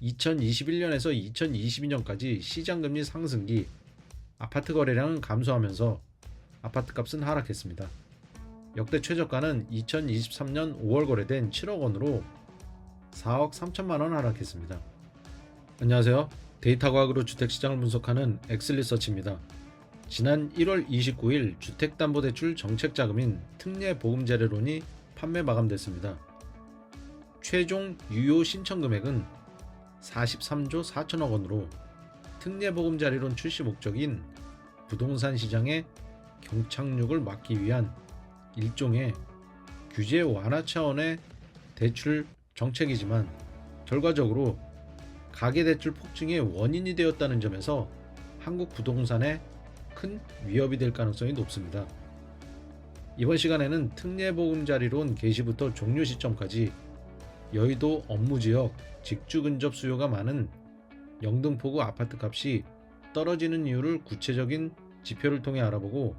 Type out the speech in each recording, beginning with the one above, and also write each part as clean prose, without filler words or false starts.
2021년에서 2022년까지 시장금리 상승기 아파트 거래량은 감소하면서 아파트값은 하락했습니다. 역대 최저가는 2023년 5월 거래된 7억 원으로 4억 3천만 원 하락했습니다. 안녕하세요. 데이터 과학으로 주택시장을 분석하는 엑슬리서치입니다. 지난 1월 29일 주택담보대출 정책자금인 특례보금자리론이 판매 마감됐습니다. 최종 유효 신청 금액은 43조 4천억 원으로 특례보금자리론 출시 목적인 부동산 시장의 경착륙을 막기 위한 일종의 규제 완화 차원의 대출 정책이지만 결과적으로 가계대출 폭증의 원인이 되었다는 점에서 한국 부동산에 큰 위협이 될 가능성이 높습니다. 이번 시간에는 특례보금자리론 개시부터 종료 시점까지 여의도 업무지역 직주 근접 수요가 많은 영등포구 아파트값이 떨어지는 이유를 구체적인 지표를 통해 알아보고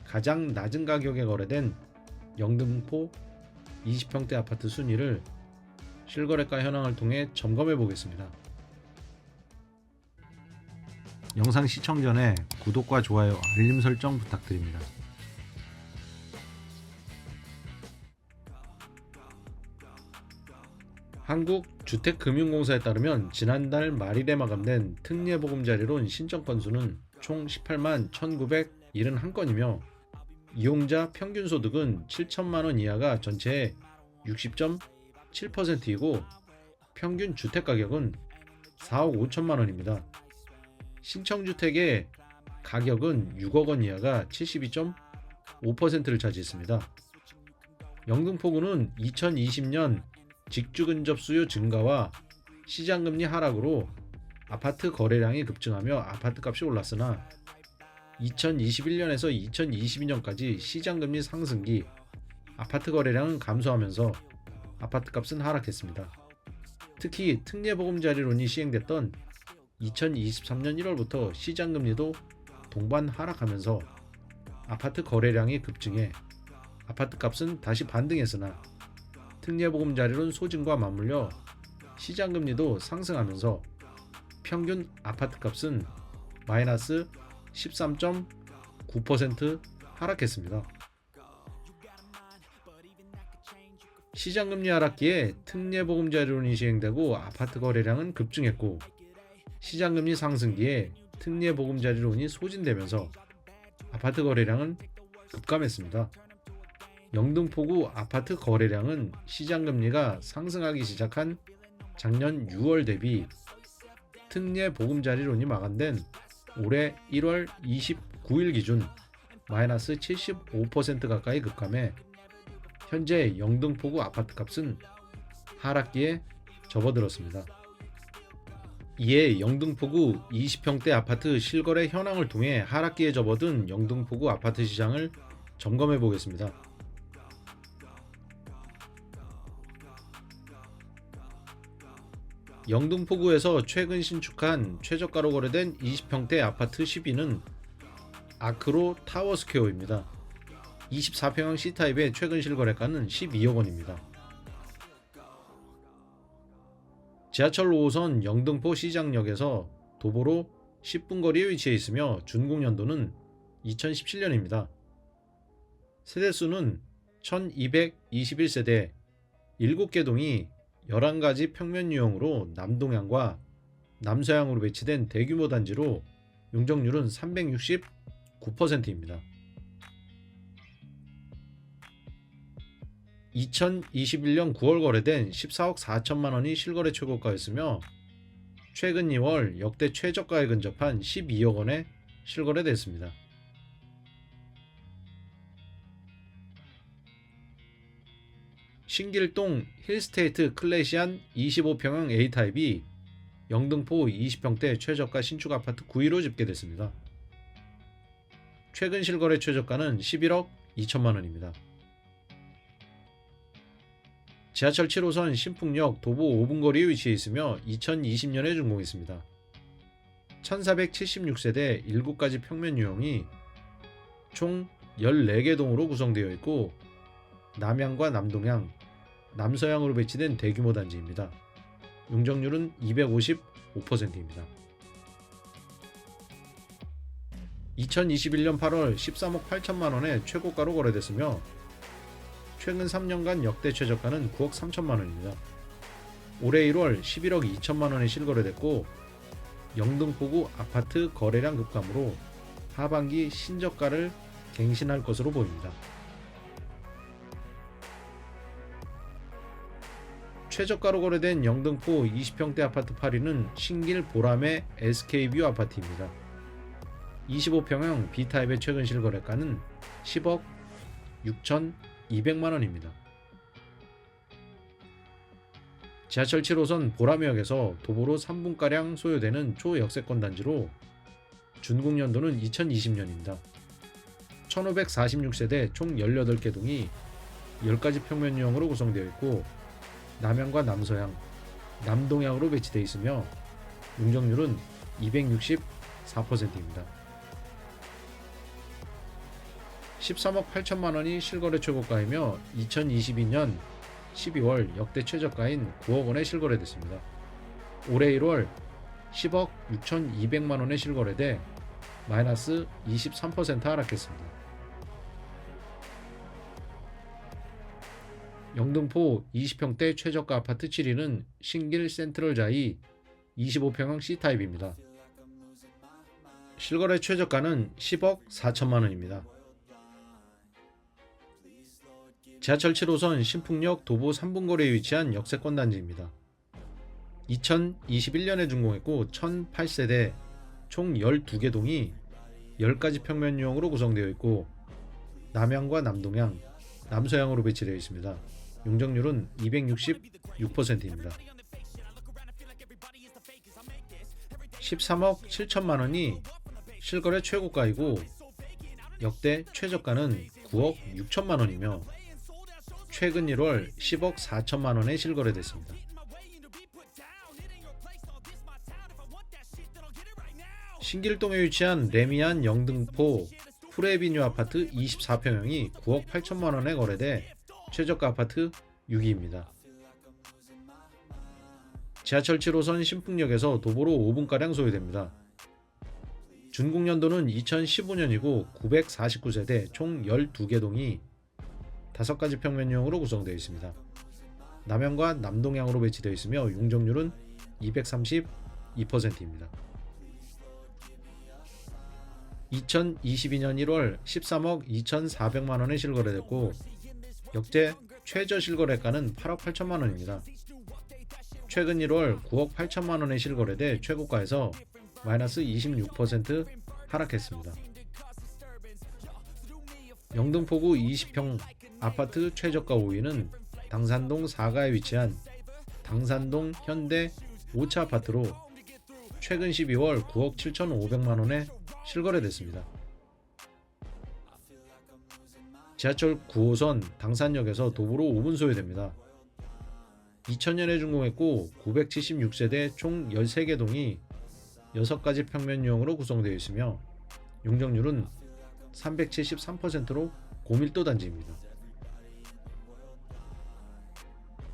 가장 낮은 가격에 거래된 영등포 20평대 아파트 순위를 실거래가 현황을 통해 점검해 보겠습니다. 영상 시청 전에 구독과 좋아요, 알림 설정 부탁드립니다. 한국주택금융공사에 따르면 지난달 말일에 마감된 특례보금자리론 신청 건수는 총 18만 1971건이며 이용자 평균 소득은 7천만 원 이하가 전체의 60.7%이고 평균 주택가격은 4억 5천만 원입니다. 신청주택의 가격은 6억 원 이하가 72.5%를 차지했습니다. 영등포구는 2020년 직주근접 수요 증가와 시장금리 하락으로 아파트 거래량이 급증하며 아파트값이 올랐으나 2021년에서 2022년까지 시장금리 상승기 아파트 거래량은 감소하면서 아파트값은 하락했습니다. 특히 특례보금자리론이 시행됐던 2023년 1월부터 시장금리도 동반 하락하면서 아파트 거래량이 급증해 아파트값은 다시 반등했으나 특례보금자리론 소진과 맞물려 시장금리도 상승하면서 평균 아파트값은 마이너스 13.9% 하락했습니다. 시장금리 하락기에 특례보금자리론이 시행되고 아파트 거래량은 급증했고 시장금리 상승기에 특례보금자리론이 소진되면서 아파트 거래량은 급감했습니다. 영등포구 아파트 거래량은 시장금리가 상승하기 시작한 작년 6월 대비 특례보금자리론이 마감된 올해 1월 29일 기준 마이너스 75% 가까이 급감해 현재 영등포구 아파트값은 하락기에 접어들었습니다. 이에 영등포구 20평대 아파트 실거래 현황을 통해 하락기에 접어든 영등포구 아파트 시장을 점검해 보겠습니다. 영등포구에서 최근 신축한 최저가로 거래된 20평대 아파트 10위는 아크로 타워스퀘어입니다. 24평형 C타입의 최근 실거래가는 12억 원입니다. 지하철 5호선 영등포 시장역에서 도보로 10분 거리에 위치해 있으며 준공연도는 2017년입니다. 세대수는 1221세대, 7개 동이 11가지 평면 유형으로 남동향과 남서향으로 배치된 대규모 단지로 용적률은 369%입니다. 2021년 9월 거래된 14억 4천만 원이 실거래 최고가였으며 최근 2월 역대 최저가에 근접한 12억 원에 실거래됐습니다. 신길동 힐스테이트 클래시안 25평형 A타입이 영등포 20평대 최저가 신축 아파트 9위로 집계됐습니다. 최근 실거래 최저가는 11억 2천만 원입니다. 지하철 7호선 신풍역 도보 5분 거리에 위치해 있으며 2020년에 준공했습니다. 1476세대 7가지 평면 유형이 총 14개 동으로 구성되어 있고 남향과 남동향, 남서향으로 배치된 대규모 단지입니다. 용적률은 255%입니다. 2021년 8월 13억 8천만원의 최고가로 거래됐으며 최근 3년간 역대 최저가는 9억 3천만원입니다. 올해 1월 11억 2천만원에 실거래됐고 영등포구 아파트 거래량 급감으로 하반기 신저가를 갱신할 것으로 보입니다. 최저가로 거래된 영등포 20평대 아파트 8위는 신길 보람의 SK뷰 아파트입니다. 25평형 B타입의 최근 실거래가는 10억 6,200만원입니다. 지하철 7호선 보람역에서 도보로 3분가량 소요되는 초역세권 단지로 준공연도는 2020년입니다. 1546세대 총 18개 동이 10가지 평면 유형으로 구성되어 있고 남향과 남서향, 남동향으로 배치되어 있으며 용적률은 264%입니다. 13억 8천만원이 실거래 최고가이며 2022년 12월 역대 최저가인 9억 원에 실거래됐습니다. 올해 1월 10억 6,200만원에 실거래돼 마이너스 23% 하락했습니다. 영등포 20평대 최저가 아파트 7위는 신길 센트럴자이 25평형 C타입입니다. 실거래 최저가는 10억 4천만원입니다. 지하철 7호선 신풍역 도보 3분거리에 위치한 역세권 단지입니다. 2021년에 준공했고 1008세대 총 12개 동이 10가지 평면 유형으로 구성되어 있고 남향과 남동향, 남서향으로 배치되어 있습니다. 용적률은 266%입니다. 13억 7천만원이 실거래 최고가이고 역대 최저가는 9억 6천만원이며 최근 1월 10억 4천만원에 실거래됐습니다. 신길동에 위치한 레미안 영등포 프레비뉴 아파트 24평형이 9억 8천만원에 거래돼 최저가 아파트 6위입니다. 지하철 7호선 신풍역에서 도보로 5분가량 소요됩니다. 준공연도는 2015년이고 949세대 총 12개 동이 5가지 평면 유형으로 구성되어 있습니다. 남향과 남동향으로 배치되어 있으며 용적률은 232%입니다. 2022년 1월 13억 2,400만원에 실거래됐고 역대 최저 실거래가는 8억 8천만원입니다. 최근 1월 9억 8천만원에 실거래돼 최고가에서 마이너스 26% 하락했습니다. 영등포구 20평 아파트 최저가 5위는 당산동 4가에 위치한 당산동 현대 5차 아파트로 최근 12월 9억 7,500만원에 실거래됐습니다. 지하철 9호선 당산역에서 도보로 5분 소요됩니다. 2000년에 준공했고 976세대 총 13개 동이 6가지 평면 유형으로 구성되어 있으며 용적률은 373%로 고밀도 단지입니다.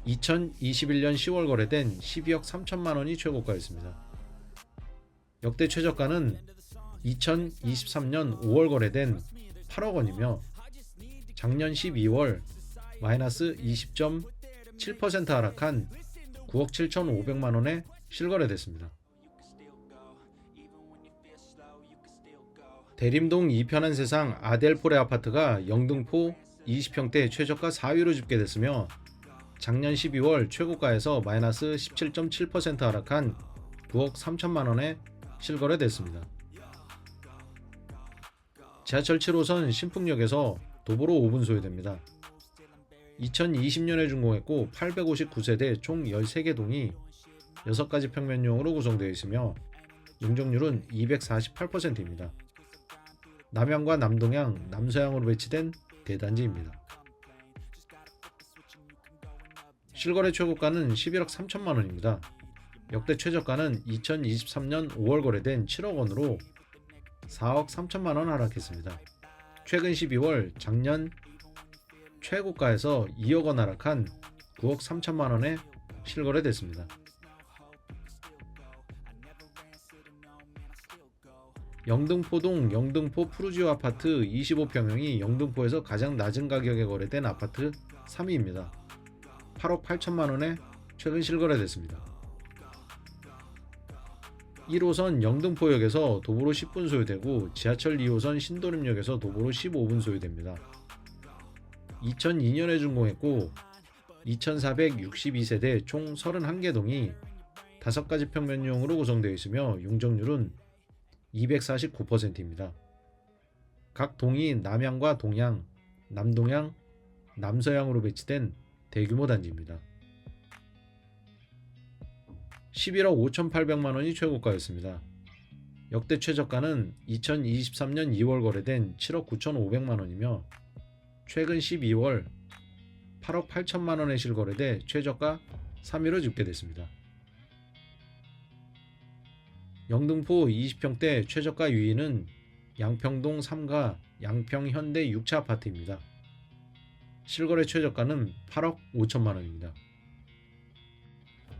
2021년 10월 거래된 12억 3천만원이 최고가였습니다. 역대 최저가는 2023년 5월 거래된 8억 원이며 작년 12월 마이너스 20.7% 하락한 9억 7,500만원에 실거래됐습니다. 대림동 이편한 세상 아델포레 아파트가 영등포 20평대 최저가 4위로 집계됐으며 작년 12월 최고가에서 마이너스 17.7% 하락한 9억 3천만원에 실거래됐습니다. 지하철 7호선 신풍역에서 도보로 5분 소요됩니다. 2020년에 준공했고 859세대 총 13개 동이 6가지 평면유형으로 구성되어 있으며 용적률은 248%입니다. 남향과 남동향, 남서향으로 배치된 대단지입니다. 실거래 최고가는 11억 3천만원입니다. 역대 최저가는 2023년 5월 거래된 7억 원으로 4억 3천만원 하락했습니다. 최근 12월 작년 최고가에서 2억 원 하락한 9억 3천만원에 실거래됐습니다. 영등포동 영등포 푸르지오 아파트 25평형이 영등포에서 가장 낮은 가격에 거래된 아파트 3위입니다. 8억 8천만원에 최근 실거래됐습니다. 1호선 영등포역에서 도보로 10분 소요되고 지하철 2호선 신도림역에서 도보로 15분 소요됩니다. 2002년에 준공했고 2462세대 총 31개 동이 5가지 평면용으로 구성되어 있으며 용적률은 249%입니다. 각 동이 남향과 동향, 남동향, 남서향으로 배치된 대규모 단지입니다. 11억 5,800만원이 최고가였습니다. 역대 최저가는 2023년 2월 거래된 7억 9,500만원이며 최근 12월 8억 8천만원에 실거래돼 최저가 3위로 집계됐습니다. 영등포 20평대 최저가 2위는 양평동 3가 양평현대 6차 아파트입니다. 실거래 최저가는 8억 5천만원입니다.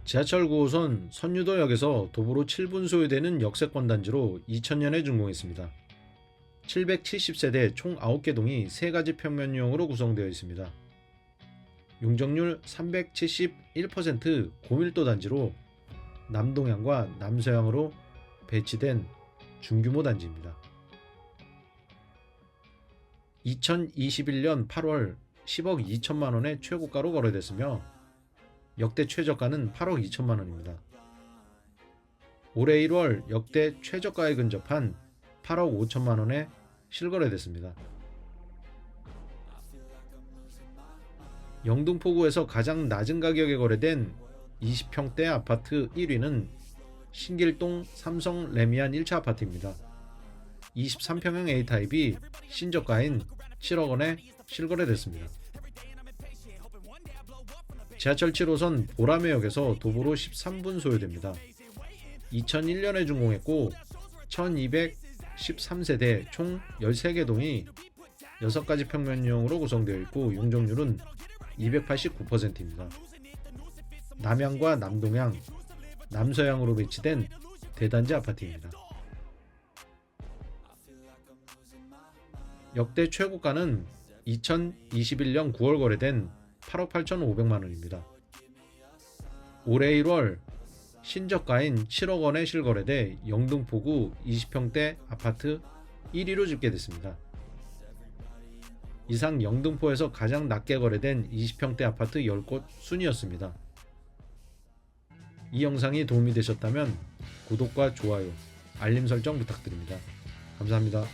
지하철 9호선 선유도역에서 도보로 7분 소요되는 역세권 단지로 2000년에 준공했습니다. 770세대 총 9개 동이 3가지 평면용으로 구성되어 있습니다. 용적률 371% 고밀도 단지로 남동향과 남서향으로 배치된 중규모 단지입니다. 2021년 8월 10억 2천만원의 최고가로 거래됐으며 역대 최저가는 8억 2천만원입니다. 올해 1월 역대 최저가에 근접한 8억 5천만원에 실거래됐습니다. 영등포구에서 가장 낮은 가격에 거래된 20평대 아파트 1위는 신길동 삼성 레미안 1차 아파트입니다. 23평형 A타입이 신저가인 7억원에 실거래됐습니다. 지하철 7호선 보라매역에서 도보로 13분 소요됩니다. 2001년에 준공했고 1213세대 총 13개 동이 6가지 평면용으로 구성되어 있고 용적률은 289%입니다. 남향과 남동향, 남서향으로 배치된 대단지 아파트입니다. 역대 최고가는 2021년 9월 거래된 8억 8,500만원입니다. 올해 1월 신저가인 7억원에 실거래돼 영등포구 20평대 아파트 1위로 집계됐습니다. 이상 영등포에서 가장 낮게 거래된 20평대 아파트 10곳 순이었습니다. 이 영상이 도움이 되셨다면 구독과 좋아요, 알림 설정 부탁드립니다. 감사합니다.